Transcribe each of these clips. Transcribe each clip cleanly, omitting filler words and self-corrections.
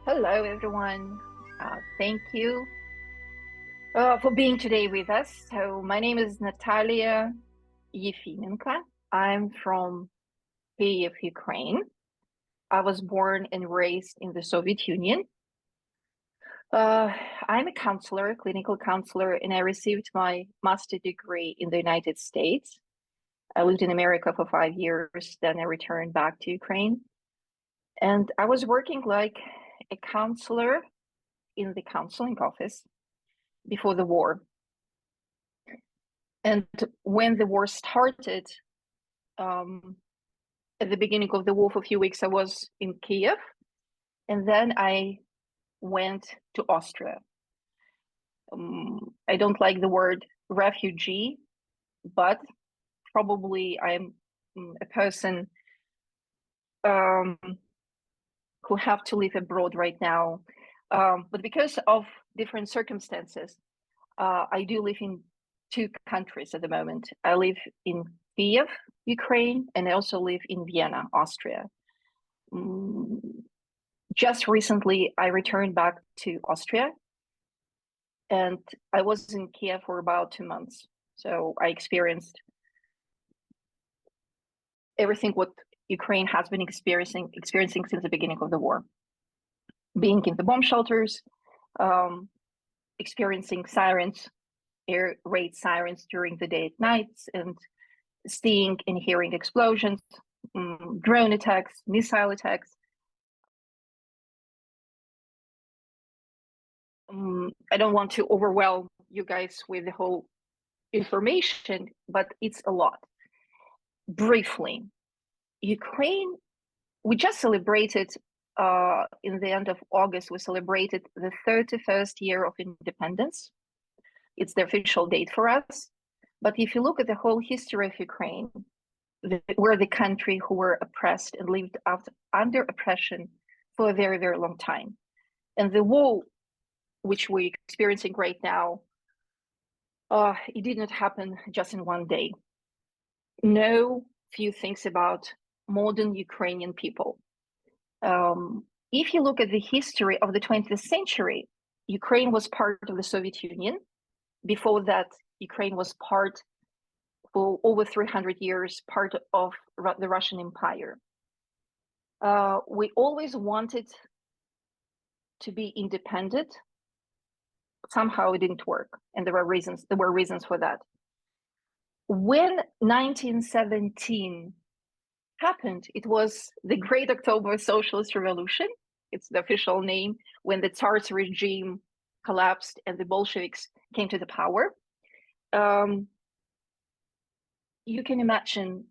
Hello, everyone. Thank you for being today with us. So, my name is Nataliia. I'm from Kyiv, Ukraine. I was born and raised in the Soviet Union. Uh, I'm a counselor, clinical counselor, and I received my master's degree in the United States. I lived in America for 5 years, then I returned back to Ukraine. And I was working like a counselor in the counseling office before the war. And when the war started, at the beginning of the war for a few weeks, I was in Kyiv, and then I went to Austria. I don't like the word refugee, but probably I'm a person who have to live abroad right now. But because of different circumstances, I do live in two countries at the moment. I live in Kyiv, Ukraine, and I also live in Vienna, Austria. Just recently, I returned back to Austria, and I was in Kiev for about 2 months. So I experienced everything what Ukraine has been experiencing since the beginning of the war. Being in the bomb shelters, experiencing sirens, air raid sirens during the day at nights, and seeing and hearing explosions, drone attacks, missile attacks. I don't want to overwhelm you guys with the whole information, but it's a lot. Briefly, Ukraine, we just celebrated, in the end of August, we celebrated the 31st year of independence. It's the official date for us. But if you look at the whole history of Ukraine, we're the country who were oppressed and lived under oppression for a very, very long time. And the war, which we're experiencing right now, it did not happen just in one day. Know few things about modern Ukrainian people. If you look at the history of the 20th century, Ukraine was part of the Soviet Union. Before that, Ukraine was part, for over 300 years, part of the Russian Empire. We always wanted to be independent. Somehow it didn't work, and there were reasons for that. When 1917 happened, it was the Great October Socialist Revolution. It's the official name, when the Tsar's regime collapsed and the Bolsheviks came to the power. You can imagine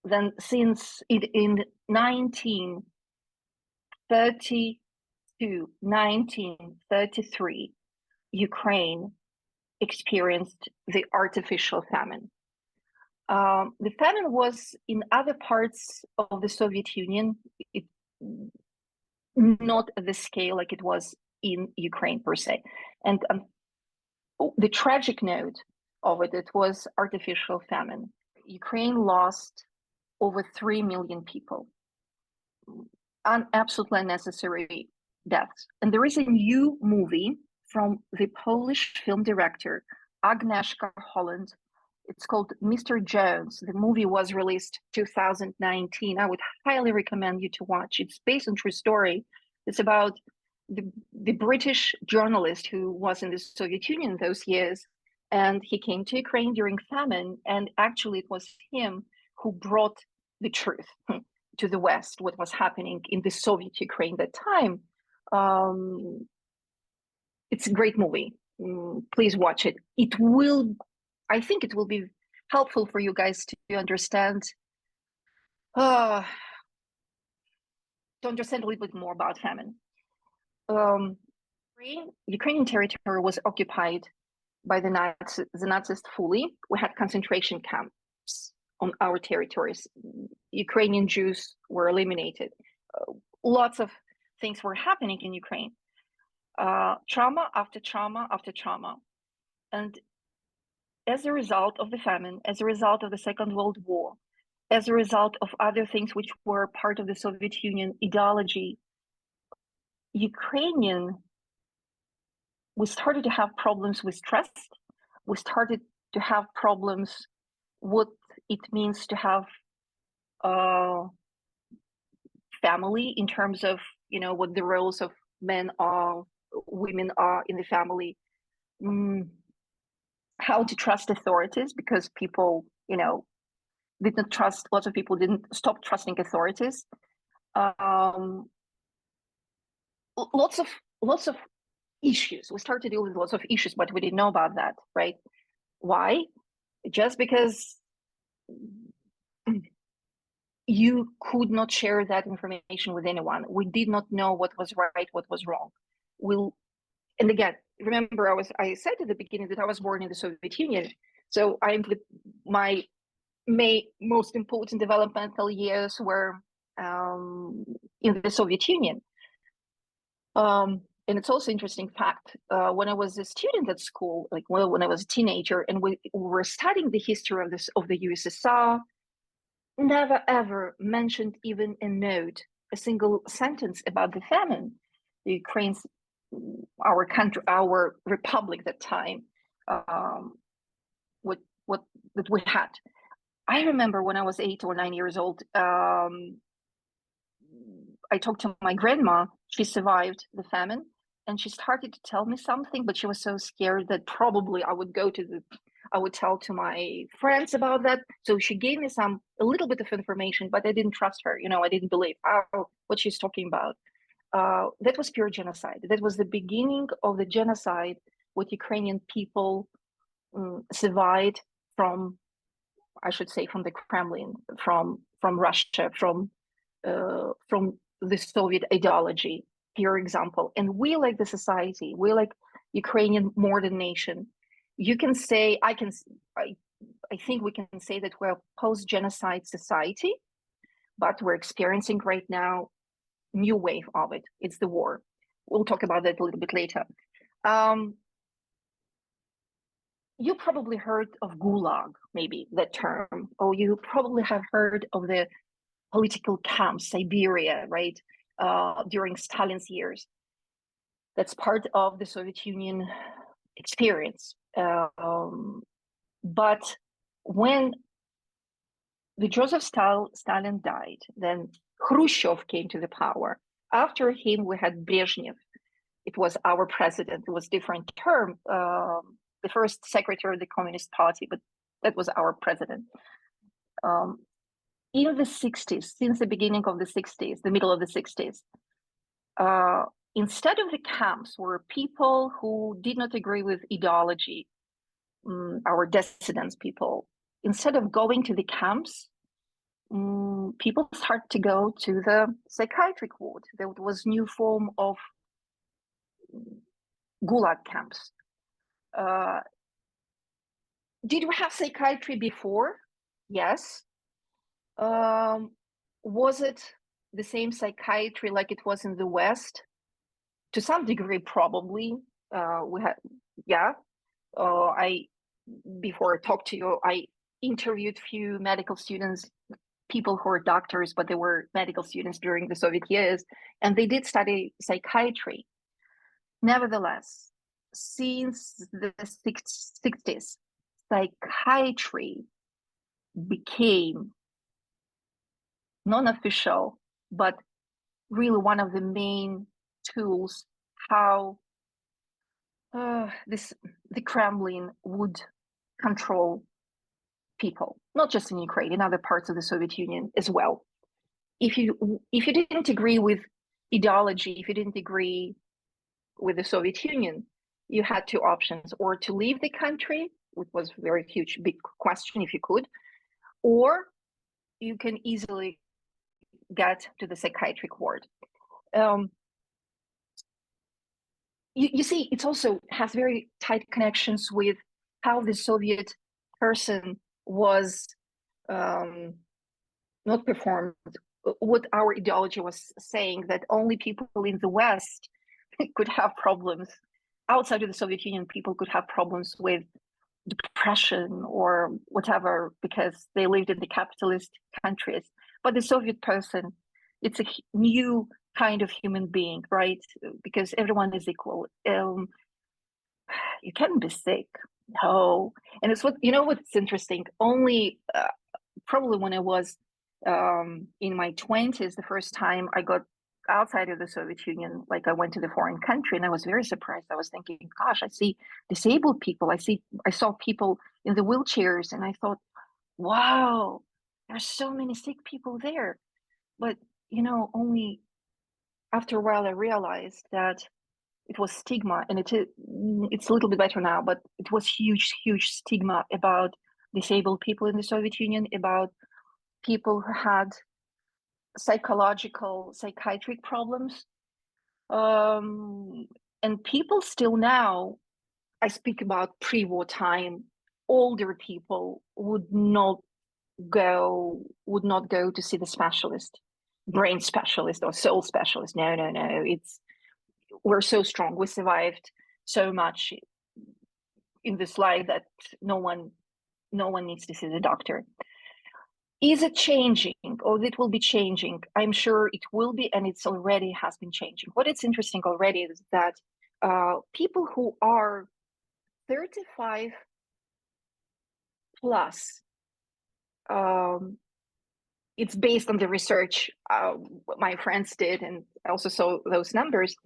then, since in 1932, 1933, Ukraine experienced the artificial famine. The famine was in other parts of the Soviet Union, not at the scale like it was in Ukraine per se. And the tragic note of it was artificial famine. Ukraine lost over 3 million people, absolutely unnecessary deaths. And there is a new movie from the Polish film director Agnieszka Holland. It's called Mr. Jones. The movie was released 2019. I would highly recommend you to watch. It's based on true story. It's about the British journalist who was in the Soviet Union those years, and he came to Ukraine during famine, and actually it was him who brought the truth to the West, what was happening in the Soviet Ukraine at that time. It's a great movie. Please watch it. I think it will be helpful for you guys to understand a little bit more about famine. Ukrainian territory was occupied by the Nazis fully. We had concentration camps on our territories. Ukrainian Jews were eliminated. Lots of things were happening in Ukraine. Trauma after trauma after trauma. And as a result of the famine, as a result of the Second World War, as a result of other things which were part of the Soviet Union ideology, Ukrainian, we started to have problems with trust. We started to have problems what it means to have family in terms of, what the roles of men are, women are in the family, how to trust authorities, because people, did not trust, lots of people didn't stop trusting authorities. Lots of issues. We started to deal with lots of issues, but we didn't know about that, right? Why? Just because you could not share that information with anyone. We did not know what was right, what was wrong. And again, remember, I said at the beginning that I was born in the Soviet Union. So my most important developmental years were in the Soviet Union. And it's also interesting fact, when I was a student at school, when I was a teenager, and we were studying the history of the USSR, never ever mentioned even a note, a single sentence about the famine, the Ukraine's, our country, our republic at that time, what that we had. I remember when I was 8 or 9 years old, I talked to my grandma. She survived the famine, and she started to tell me something, but she was so scared that probably I would tell to my friends about that. So she gave me a little bit of information, but I didn't trust her. I didn't believe what she's talking about. That was pure genocide. That was the beginning of the genocide, what Ukrainian people survived from, I should say, from the Kremlin, from Russia, from the Soviet ideology, pure example. And we, like the society, we like Ukrainian modern nation. You can say, I think we can say that we're a post-genocide society, but we're experiencing right now new wave of it. It's the war. We'll talk about that a little bit later. You probably heard of Gulag, maybe that term, or you probably have heard of the political camps, Siberia, right? During Stalin's years. That's part of the Soviet Union experience. But when the Joseph Stalin died, then Khrushchev came to the power. After him, we had Brezhnev. It was our president. It was a different term, the first secretary of the Communist Party, but that was our president. In the 60s, since the beginning of the 60s, the middle of the 60s, instead of the camps where people who did not agree with ideology, our dissidents people, instead of going to the camps, people start to go to the psychiatric ward. There was new form of Gulag camps. Did we have psychiatry before? Yes. Was it the same psychiatry like it was in the West? To some degree, probably. We had, yeah. Before I talked to you, I interviewed few medical students, people who are doctors, but they were medical students during the Soviet years, and they did study psychiatry. Nevertheless, since the 60s, psychiatry became non-official, but really one of the main tools how the Kremlin would control people, not just in Ukraine, in other parts of the Soviet Union as well. If you didn't agree with ideology, if you didn't agree with the Soviet Union, you had two options: or to leave the country, which was a very huge, big question if you could, or you can easily get to the psychiatric ward. You see, it also has very tight connections with how the Soviet person was not performed, what our ideology was saying, that only people in the West could have problems. Outside of the Soviet Union, people could have problems with depression or whatever because they lived in the capitalist countries. But the Soviet person, it's a new kind of human being, right? Because everyone is equal. You can't be sick. No. And it's what's interesting. Only probably when I was in my 20s, the first time I got outside of the Soviet Union, like I went to the foreign country, and I was very surprised. I was thinking, gosh, I see disabled people. I saw people in the wheelchairs, and I thought, wow, there's so many sick people there. But only after a while I realized that it was stigma, and it's a little bit better now, but it was huge stigma about disabled people in the Soviet Union, about people who had psychiatric problems. And people still now, I speak about pre-war time, older people would not go to see the specialist, brain specialist or soul specialist. No. We're so strong. We survived so much in this life that no one needs to see the doctor. Is it changing, or it will be changing? I'm sure it will be, and it's already has been changing. What is interesting already is that people who are 35 plus, it's based on the research my friends did, and I also saw those numbers.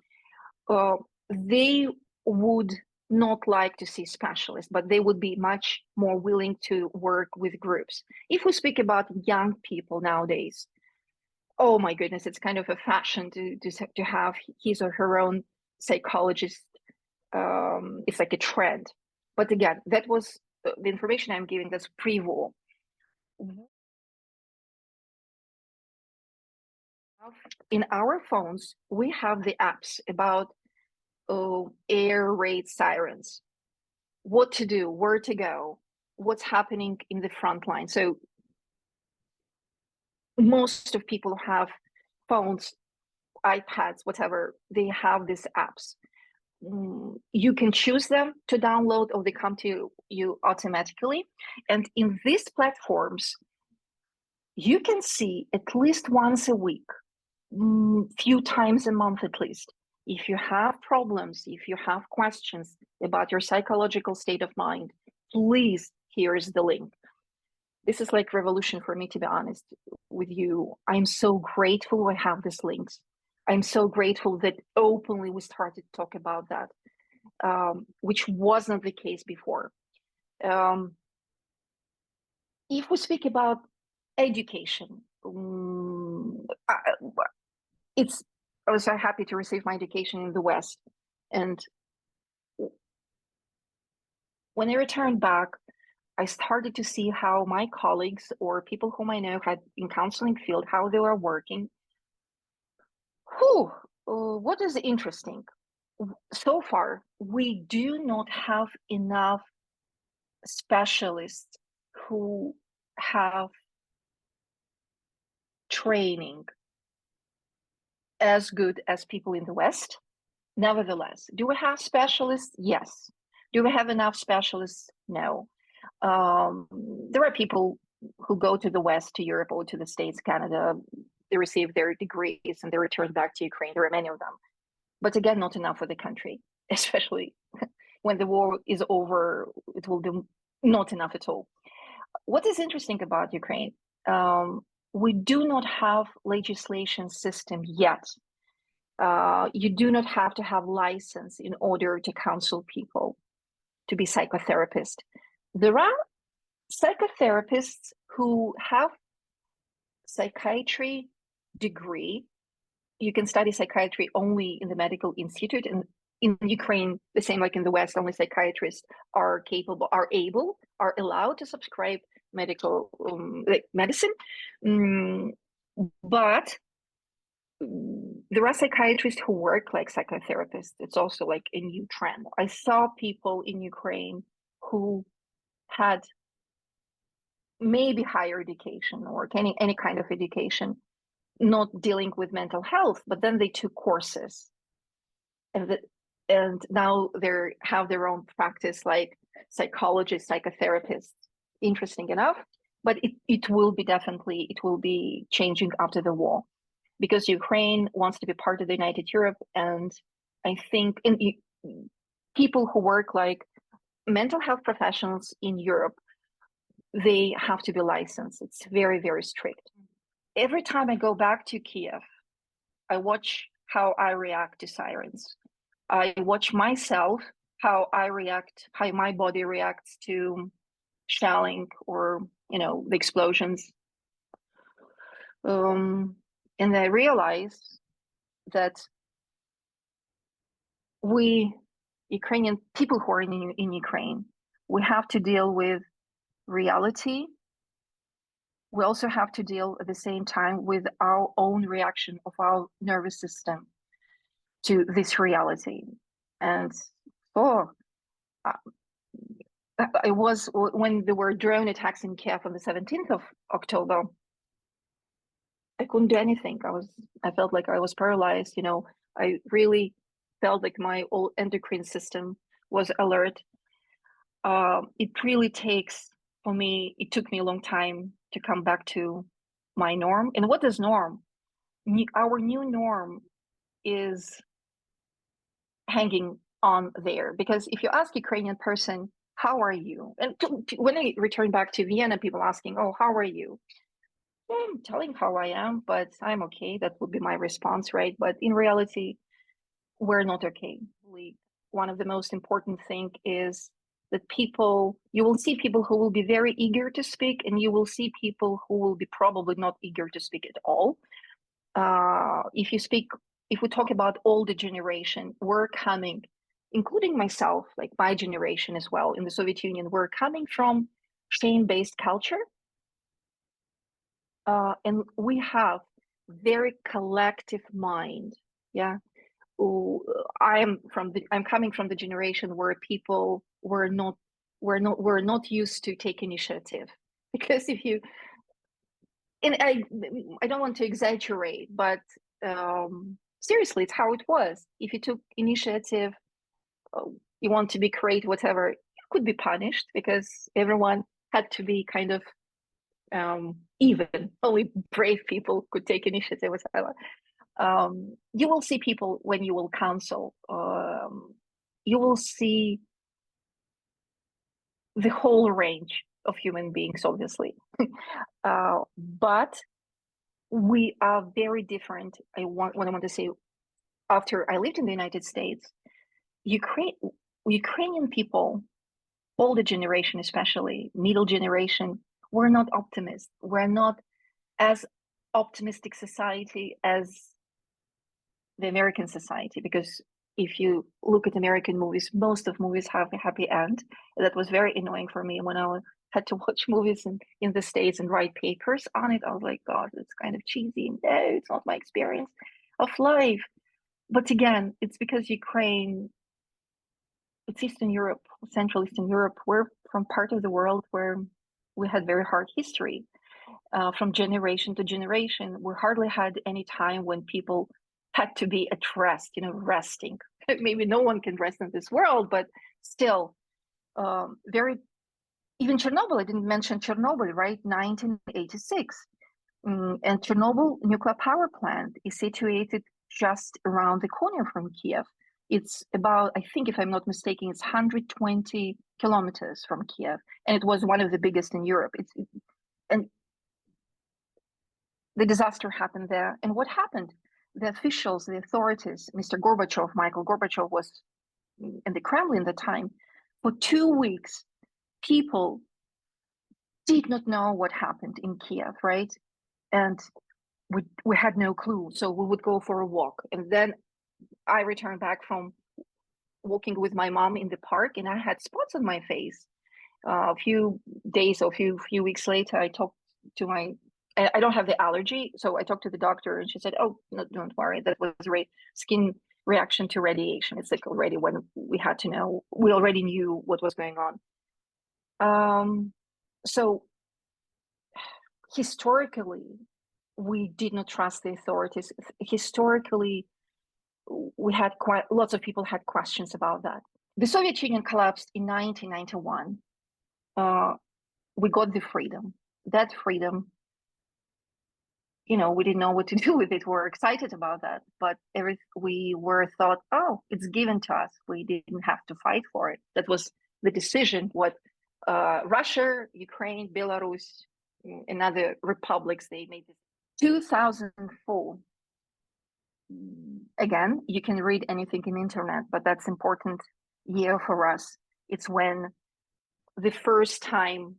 They would not like to see specialists, but they would be much more willing to work with groups. If we speak about young people nowadays, oh my goodness, it's kind of a fashion to have his or her own psychologist. It's like a trend. But again, that was the information I'm giving. That's pre-war. In our phones, we have the apps about air raid sirens, what to do, where to go, what's happening in the front line. So most of people have phones, iPads, whatever, they have these apps. You can choose them to download, or they come to you automatically. And in these platforms, you can see at least once a week, few times a month at least. If you have problems, if you have questions about your psychological state of mind, please, here is the link. This is like revolution for me, to be honest with you. I'm so grateful I have these links. I'm so grateful that openly we started to talk about that, which wasn't the case before. If we speak about education, I was so happy to receive my education in the West. And when I returned back, I started to see how my colleagues or people whom I know had in counseling field, how they were working. What is interesting? So far, we do not have enough specialists who have training as good as people in the West. Nevertheless, do we have specialists? Yes. Do we have enough specialists? No. There are people who go to the West, to Europe, or to the States, Canada. They receive their degrees and they return back to Ukraine. There are many of them. But again, not enough for the country, especially when the war is over, it will be not enough at all. What is interesting about Ukraine, we do not have legislation system yet. You do not have to have license in order to counsel people, to be psychotherapist. There are psychotherapists who have psychiatry degree. You can study psychiatry only in the medical institute, and in Ukraine, the same like in the West, only psychiatrists are allowed to subscribe medical medicine. But there are psychiatrists who work like psychotherapists. It's also like a new trend. I saw people in Ukraine who had maybe higher education or any kind of education, not dealing with mental health, but then they took courses, and now they have their own practice, like psychologists, psychotherapists. Interesting enough, but it will be changing after the war. because Ukraine wants to be part of the United Europe. And I think people who work like mental health professionals in Europe, they have to be licensed. It's very, very strict. Every time I go back to Kiev, I watch how I react to sirens. I watch myself, how I react, how my body reacts to shelling or, the explosions. And I realize that we, Ukrainian people who are in Ukraine, we have to deal with reality. We also have to deal at the same time with our own reaction of our nervous system to this reality. And I was, when there were drone attacks in Kiev on the 17th of October, I couldn't do anything. I felt like I was paralyzed. I really felt like my whole endocrine system was alert. It really took me a long time to come back to my norm. And what is norm? Our new norm is hanging on there, because if you ask Ukrainian person, how are you? And when I return back to Vienna, people asking, oh, how are you? I'm telling how I am, but I'm okay. That would be my response, right? But in reality, we're not okay. One of the most important thing is that you will see people who will be very eager to speak, and you will see people who will be probably not eager to speak at all. If we talk about older generation, we're coming, including myself, like my generation as well, in the Soviet Union, we're coming from shame-based culture. And we have very collective mind. Yeah. I'm coming from the generation where people were not used to take initiative, because and I don't want to exaggerate, but seriously, it's how it was. If you took initiative, you want to be creative, whatever, you could be punished, because everyone had to be kind of even. Only brave people could take initiative, whatever. You will see people when you will counsel. You will see the whole range of human beings, obviously. But we are very different. What I want to say, after I lived in the United States, Ukrainian people, older generation, especially middle generation, we're not optimists. We're not as optimistic society as the American society, because if you look at American movies, most of movies have a happy end. That was very annoying for me when I had to watch movies in the States and write papers on it. I was like, God, it's kind of cheesy. No, it's not my experience of life. But again, it's because Ukraine, it's Eastern Europe, Central Eastern Europe. We're from part of the world where we had very hard history. From generation to generation, we hardly had any time when people had to be at rest, resting. Maybe no one can rest in this world, but still, even Chernobyl, I didn't mention Chernobyl, right? 1986. And Chernobyl nuclear power plant is situated just around the corner from Kiev. It's about, I think, if I'm not mistaken, it's 120 kilometers from Kiev. And it was one of the biggest in Europe. And the disaster happened there. And what happened? The officials, the authorities, Michael Gorbachev was in the Kremlin at the time. For 2 weeks, people did not know what happened in Kiev, right? And we had no clue. So we would go for a walk. And then I returned back from walking with my mom in the park, and I had spots on my face. A few days or few weeks later, I talked to I don't have the allergy, so I talked to the doctor, and she said, "Oh, no, don't worry, that was skin reaction to radiation. It's like already when we had to know, we already knew what was going on." So historically, we did not trust the authorities. Historically, we had lots of people had questions about that. The Soviet Union collapsed in 1991. We got the freedom. That freedom we didn't know what to do with it. We were excited about that, but we were thought, oh, it's given to us. We didn't have to fight for it. That was the decision. What Russia, Ukraine, Belarus, and other republics, they made this. 2004. Again, you can read anything in internet, but that's important year for us. It's when the first time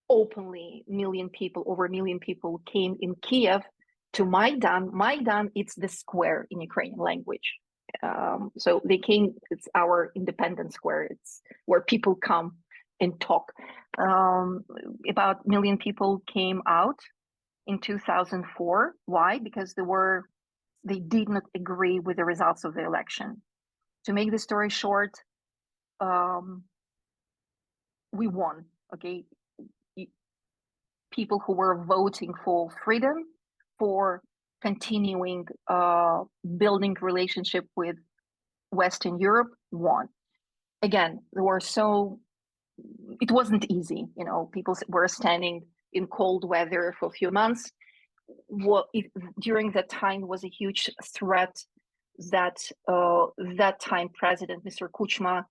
openly over a million people came in Kiev to Maidan. Maidan, it's the square in Ukrainian language. So they came, it's our independence square. It's where people come and talk. About a million people came out in 2004. Why? Because they did not agree with the results of the election. To make the story short, we won, okay? People who were voting for freedom, for continuing building relationship with Western Europe, won. Again, it wasn't easy. People were standing in cold weather for a few months. During that time was a huge threat that that time President Mr. Kuchma,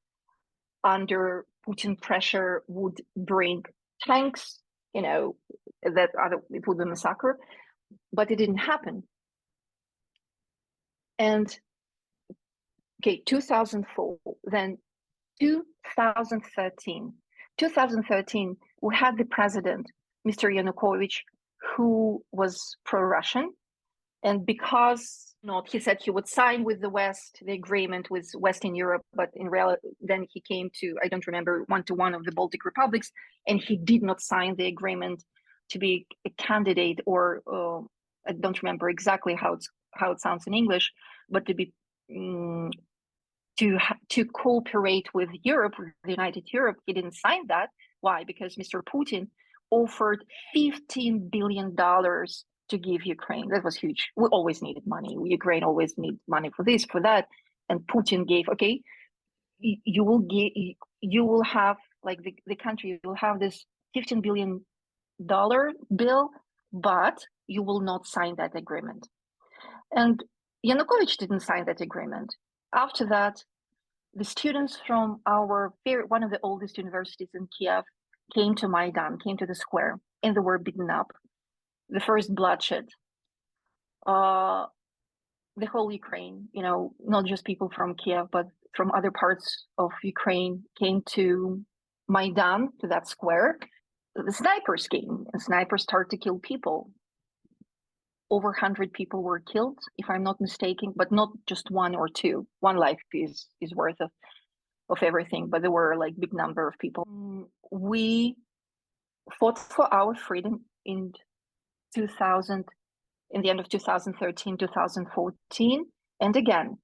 under Putin pressure, would bring tanks, it would be a massacre, but it didn't happen. And 2004, then 2013, we had the president, Mr. Yanukovych, who was pro-Russian, and because he said he would sign with the West the agreement with Western Europe, but in reality, then he came to, I don't remember, one of the Baltic republics, and he did not sign the agreement to be a candidate, or I don't remember exactly how it sounds in English, but to be to cooperate with Europe, with the United Europe. He didn't sign that. Why? Because Mr. Putin offered $15 billion to give Ukraine. That was huge. We always needed money. Ukraine always needed money for this, for that. And Putin gave, okay, you will have, like the country will have this $15 billion bill, but you will not sign that agreement. And Yanukovych didn't sign that agreement. After that, the students from one of the oldest universities in Kiev came to Maidan, came to the square, and they were beaten up. The first bloodshed. The whole Ukraine, not just people from Kiev, but from other parts of Ukraine came to Maidan, to that square. The snipers came, and snipers started to kill people. Over 100 people were killed, if I'm not mistaken, but not just one or two. One life is worth of everything, but there were like big number of people. We fought for our freedom in the end of 2013, 2014. And again,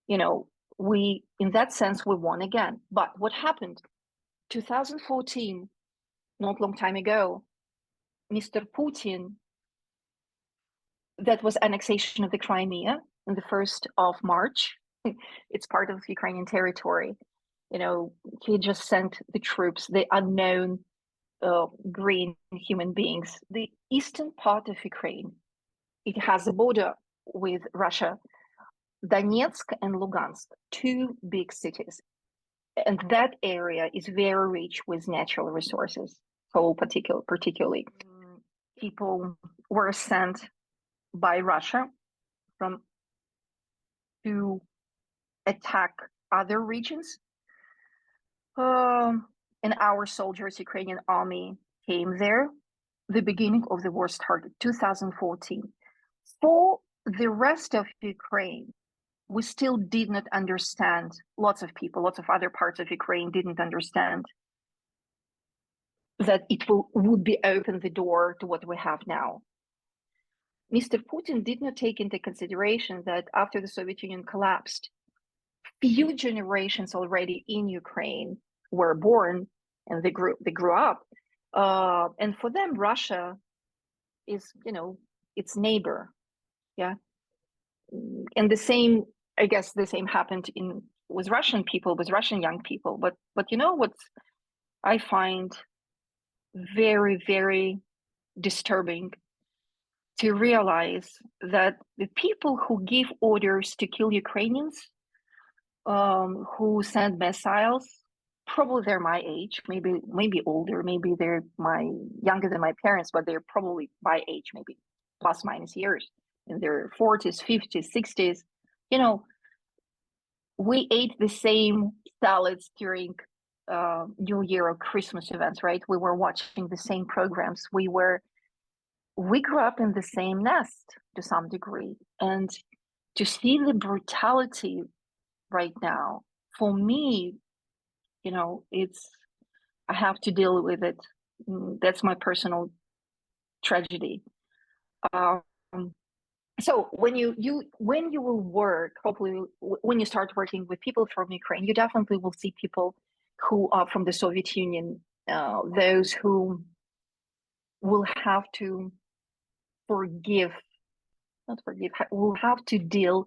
in that sense, we won again. But what happened? 2014, not long time ago, Mr. Putin, that was annexation of the Crimea on the 1st of March. It's part of Ukrainian territory. He just sent the troops, the unknown green human beings. The eastern part of Ukraine, it has a border with Russia, Donetsk and Lugansk, two big cities. And that area is very rich with natural resources, coal particularly. People were sent by Russia to attack other regions. And our soldiers, Ukrainian army, came there. The beginning of the war started 2014. For the rest of Ukraine, we still did not understand. Lots of other parts of Ukraine didn't understand that it would be open the door to what we have now. Mr. Putin did not take into consideration that after the Soviet Union collapsed, few generations already in Ukraine were born, and they grew up. And for them, Russia is, its neighbor. Yeah. And the same happened with Russian people, with Russian young people. But what I find very, very disturbing to realize that the people who give orders to kill Ukrainians, who send missiles, probably they're my age, maybe older, maybe they're younger than my parents, but they're probably my age, maybe plus minus years, in their 40s, 50s, 60s. You know, we ate the same salads during New Year or Christmas events, right? We were watching the same programs. We grew up in the same nest to some degree. And to see the brutality right now, for me, I have to deal with it. That's my personal tragedy. Um, so when you will work, hopefully when you start working with people from Ukraine, you definitely will see people who are from the Soviet Union, those who will have to will have to deal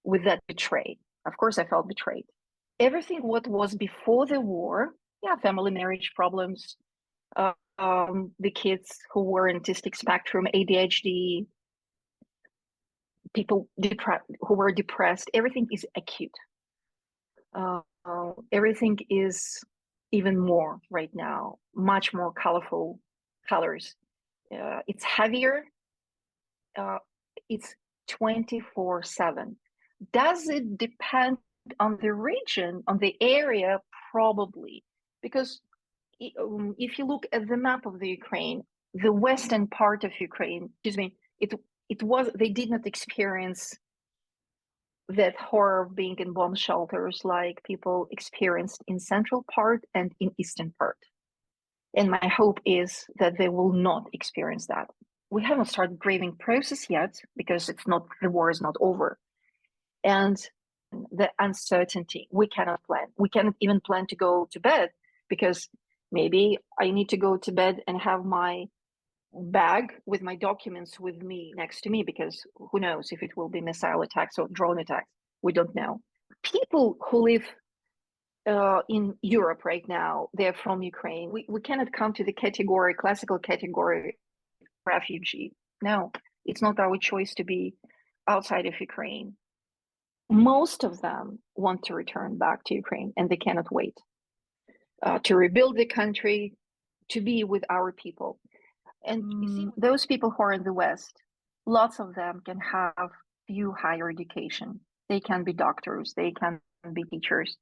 with that betrayal. Of course, I felt betrayed. Everything what was before the war, yeah, family marriage problems, the kids who were in autistic spectrum, ADHD, people who were depressed, everything is acute. Everything is even more right now, much more colorful colors. It's heavier. It's 24/7. Does it depend on the region, on the area? Probably, because if you look at the map of the Ukraine, the western part of Ukraine, excuse me, they did not experience that horror of being in bomb shelters like people experienced in central part and in eastern part. And my hope is that they will not experience that. We haven't started grieving process yet because the war is not over. And the uncertainty, we cannot plan. We cannot even plan to go to bed because maybe I need to go to bed and have my bag with my documents with me next to me, because who knows if it will be missile attacks or drone attacks. We don't know. People who live in Europe right now, they're from Ukraine. We cannot come to the classical category refugee. No, it's not our choice to be outside of Ukraine. Most of them want to return back to Ukraine, and they cannot wait to rebuild the country, to be with our people. And you see, those people who are in the West, lots of them can have few higher education. They can be doctors, they can be teachers,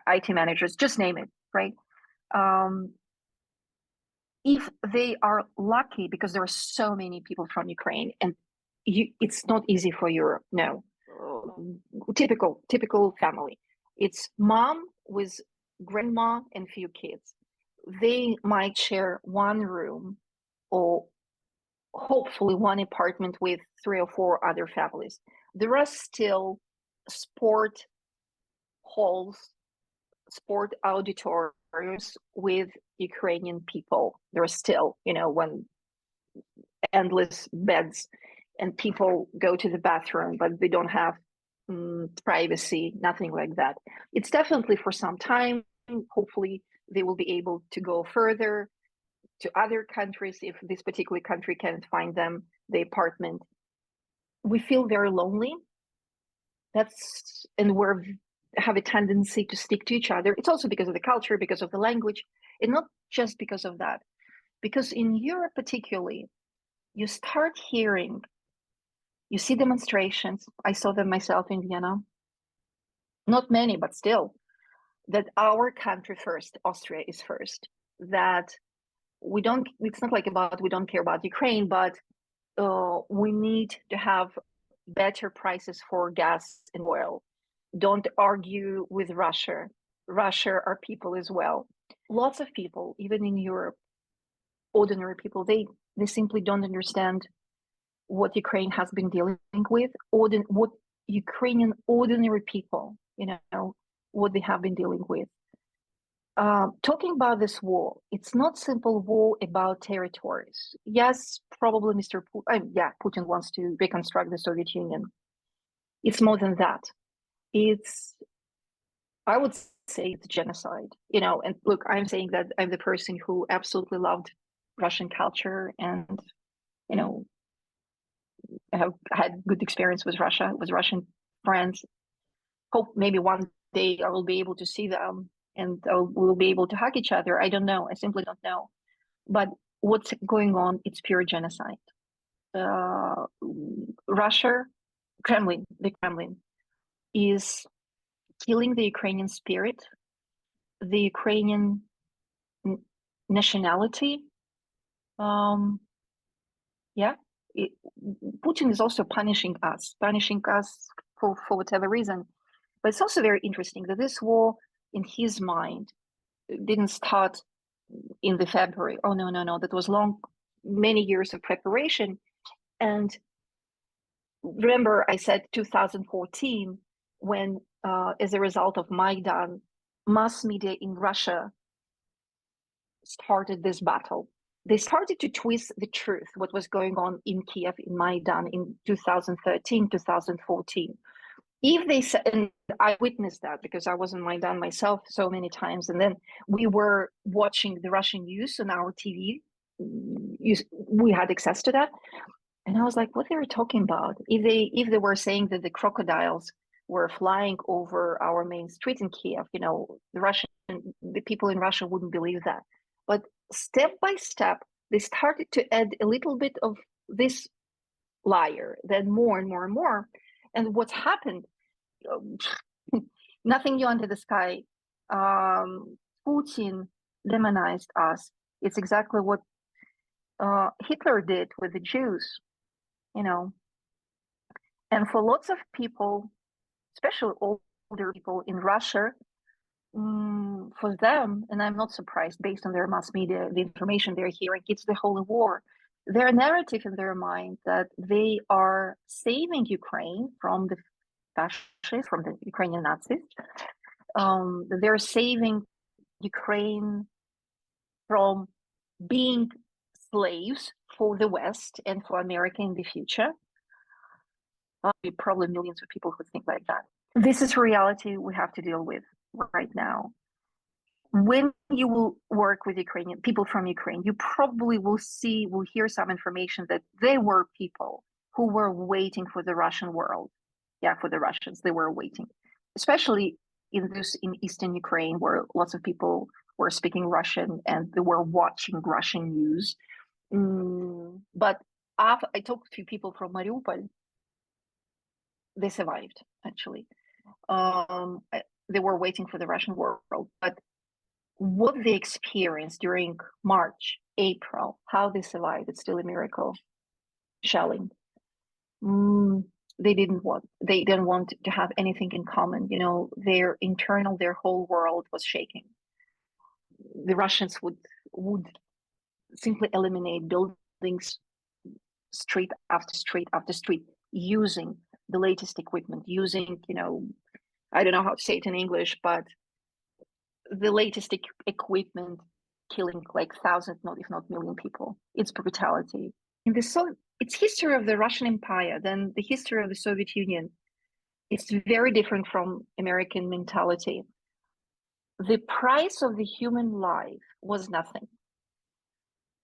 IT managers, just name it, right? If they are lucky, because there are so many people from Ukraine, and it's not easy for Europe. No, typical family. It's mom with grandma and few kids. They might share one room or hopefully one apartment with 3 or 4 other families. There are still sport halls, sport auditoriums with Ukrainian people. There are still, when endless beds and people go to the bathroom, but they don't have privacy, nothing like that. It's definitely for some time. Hopefully, they will be able to go further to other countries if this particular country can't find them the apartment. We feel very lonely. And we have a tendency to stick to each other. It's also because of the culture, because of the language, and not just because of that. Because in Europe, particularly, you start hearing, you see demonstrations. I saw them myself in Vienna. Not many, but still, that our country first, Austria is first. That it's not like we don't care about Ukraine, but we need to have better prices for gas and oil. Don't argue with Russia. Russia are people as well. Lots of people, even in Europe, ordinary people, they simply don't understand what Ukraine has been dealing with, what Ukrainian ordinary people, what they have been dealing with. Talking about this war, it's not simple war about territories. Yes, probably Putin wants to reconstruct the Soviet Union. It's more than that. I would say it's genocide, and look, I'm saying that I'm the person who absolutely loved Russian culture and, have had good experience with Russia, with Russian friends. Hope maybe one day I will be able to see them and we'll be able to hug each other. I don't know. I simply don't know. But what's going on? It's pure genocide. Russia, the Kremlin is killing the Ukrainian spirit, the Ukrainian nationality. Yeah, Putin is also punishing us for whatever reason. But it's also very interesting that this war, in his mind, didn't start in the February. Oh, no. That was many years of preparation. And remember, I said 2014, when, as a result of Maidan, mass media in Russia started this battle. They started to twist the truth, what was going on in Kiev, in Maidan in 2013, 2014. If they said, and I witnessed that because I was in Maidan myself so many times, and then we were watching the Russian news on our TV. We had access to that, and I was like, what they were talking about? If they were saying that the crocodiles were flying over our main street in Kiev, the people in Russia wouldn't believe that. But step by step, they started to add a little bit of this liar, then more and more and more. And what's happened? Nothing new under the sky. Putin demonized us. It's exactly what Hitler did with the Jews, And for lots of people, especially older people in Russia, for them, and I'm not surprised based on their mass media, the information they're hearing, it's the holy war. Their narrative in their mind that they are saving Ukraine from the fascists, from the Ukrainian Nazis. They're saving Ukraine from being slaves for the West and for America in the future. Probably millions of people who think like that. This is reality we have to deal with right now. When you will work with Ukrainian people from Ukraine, you probably will hear some information that they were people who were waiting for the Russian world. Yeah, for the Russians, they were waiting, especially in Eastern Ukraine, where lots of people were speaking Russian and they were watching Russian news. But I talked to people from Mariupol. They survived, actually. They were waiting for the Russian world, but what they experienced during March, April, how they survived, it's still a miracle. Shelling. They didn't want to have anything in common. Their whole world was shaking. The Russians would simply eliminate buildings street after street after street, using the latest equipment, using, I don't know how to say it in English, but the latest equipment, killing like thousands, if not million people. It's brutality. It's history of the Russian Empire, then the history of the Soviet Union. It's very different from American mentality. The price of the human life was nothing.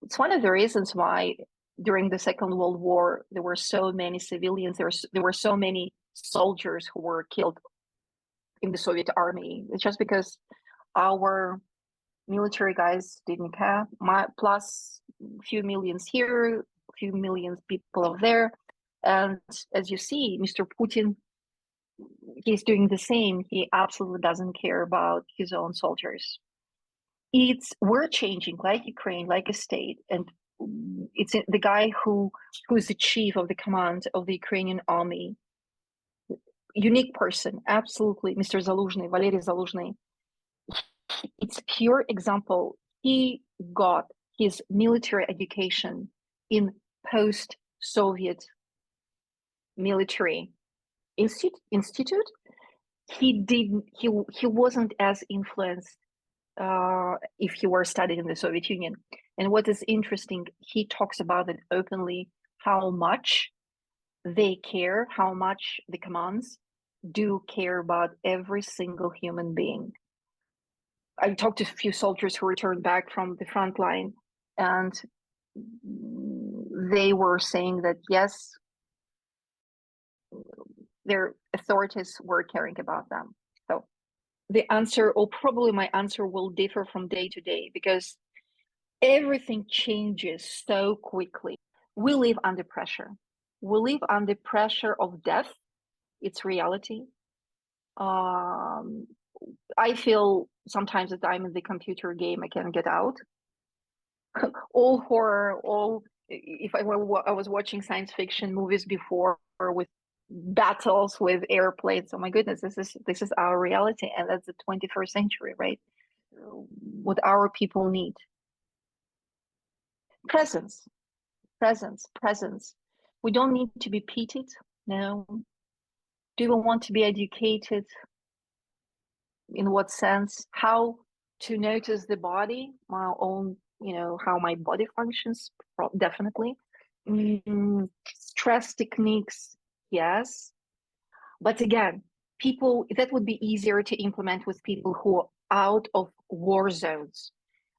It's one of the reasons why during the Second World War, there were so many civilians, there were so many soldiers who were killed in the Soviet army. It's just because our military guys didn't care. Plus a few millions here, a few millions people over there. And as you see, Mr. Putin, he's doing the same. He absolutely doesn't care about his own soldiers. We're changing, like Ukraine, like a state, and it's the guy who's the chief of the command of the Ukrainian army. Unique person, absolutely, Mr. Zaluzhny, Valery Zaluzhny. It's pure example. He got his military education in post-Soviet military institute. He wasn't as influenced if he were studied in the Soviet Union. And what is interesting, he talks about it openly, how much they care, how much the commands do care about every single human being. I talked to a few soldiers who returned back from the front line, and they were saying that, yes, their authorities were caring about them. So the answer, or probably my answer, will differ from day to day because everything changes so quickly. We live under pressure. We live under pressure of death. It's reality. I feel sometimes that I'm in the computer game, I can't get out. All horror, if I was watching science fiction movies before with battles with airplanes. Oh my goodness, this is our reality, and that's the 21st century, right? What our people need. Presence, presence, presence. We don't need to be pitied. No. Do we want to be educated? In what sense? How to notice the body, my own, how my body functions, definitely. Stress techniques, yes. But again, people, that would be easier to implement with people who are out of war zones.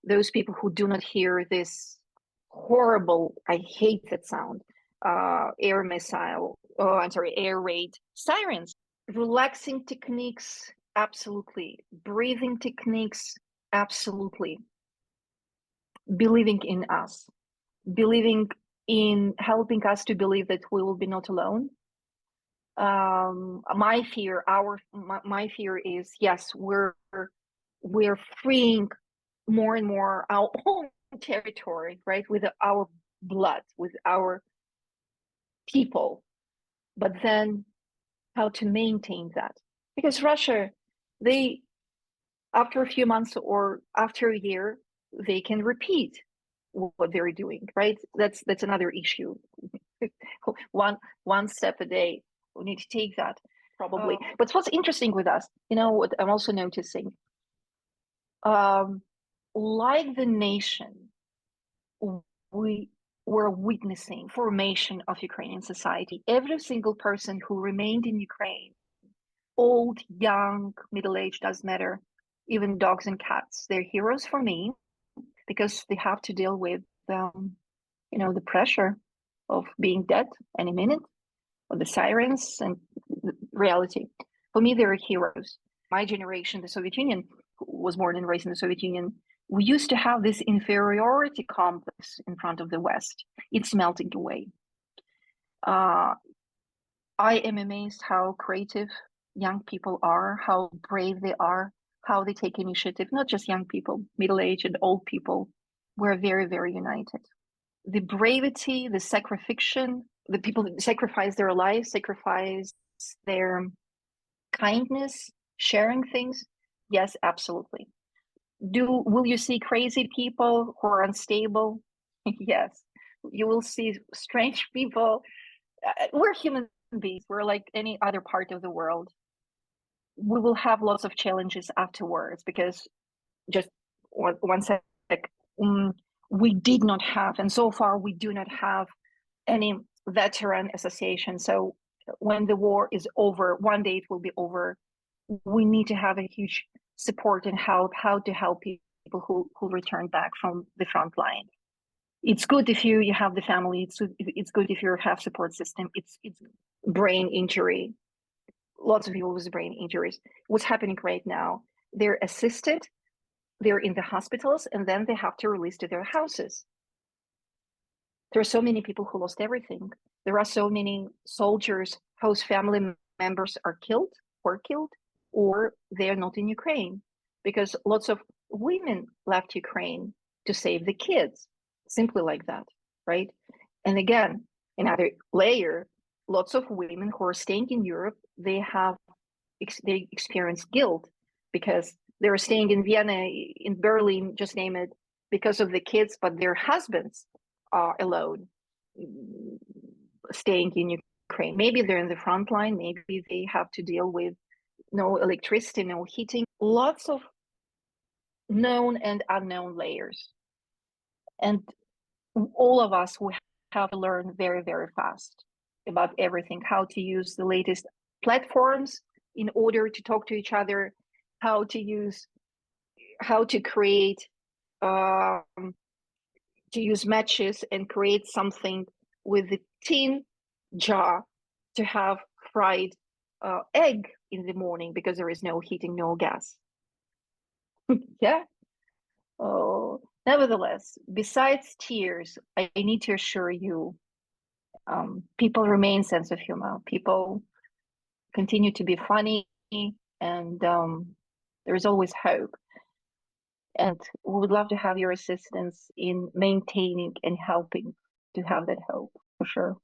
Those people who do not hear this horrible, I hate that sound, air missile, air raid sirens. Relaxing techniques, absolutely. Breathing techniques, absolutely. Believing in us, believing in helping us to believe that we will be not alone. My fear is, yes, we're freeing more and more our own territory, right, with our blood, with our people, but then how to maintain that, because Russia, they, after a few months or after a year, they can repeat what they're doing, right? That's another issue. one step a day, we need to take that, probably. But what's interesting with us, what I'm also noticing, like the nation, we were witnessing formation of Ukrainian society. Every single person who remained in Ukraine, old, young, middle-aged, doesn't matter, even dogs and cats, they're heroes for me, because they have to deal with the pressure of being dead any minute, or the sirens and the reality. For me, they're heroes. My generation, the Soviet Union, was born and raised in the Soviet Union, we used to have this inferiority complex in front of the West. It's melting away. I am amazed how creative young people are, how brave they are, how they take initiative, not just young people, middle-aged and old people. We're very, very united. The bravery, the sacrifice, the people that sacrifice their lives, sacrifice their kindness, sharing things. Yes, absolutely. Will you see crazy people who are unstable? Yes. You will see strange people. We're human beings. We're like any other part of the world. We will have lots of challenges afterwards, because just one sec. We did not have, and so far we do not have, any veteran association. So when the war is over, one day it will be over, we need to have a huge support and help, how to help people who return back from the front line. It's good if you have the family. It's good if you have support system. It's brain injury. Lots of people with brain injuries. What's happening right now? They're assisted. They're in the hospitals, and then they have to release to their houses. There are so many people who lost everything. There are so many soldiers whose family members are killed, or they're not in Ukraine, because lots of women left Ukraine to save the kids, simply like that, right? And again, another layer, lots of women who are staying in Europe, they experience guilt, because they're staying in Vienna, in Berlin, just name it, because of the kids, but their husbands are alone, staying in Ukraine. Maybe they're in the front line, maybe they have to deal with no electricity, no heating, lots of known and unknown layers. And all of us, we have to learn very, very fast about everything, how to use the latest platforms in order to talk to each other, how to create, to use matches and create something with the tin jar to have fried egg in the morning because there is no heating, no gas. Yeah. Oh, nevertheless, besides tears, I need to assure you, people remain sense of humor. People continue to be funny, and there is always hope. And we would love to have your assistance in maintaining and helping to have that hope, for sure.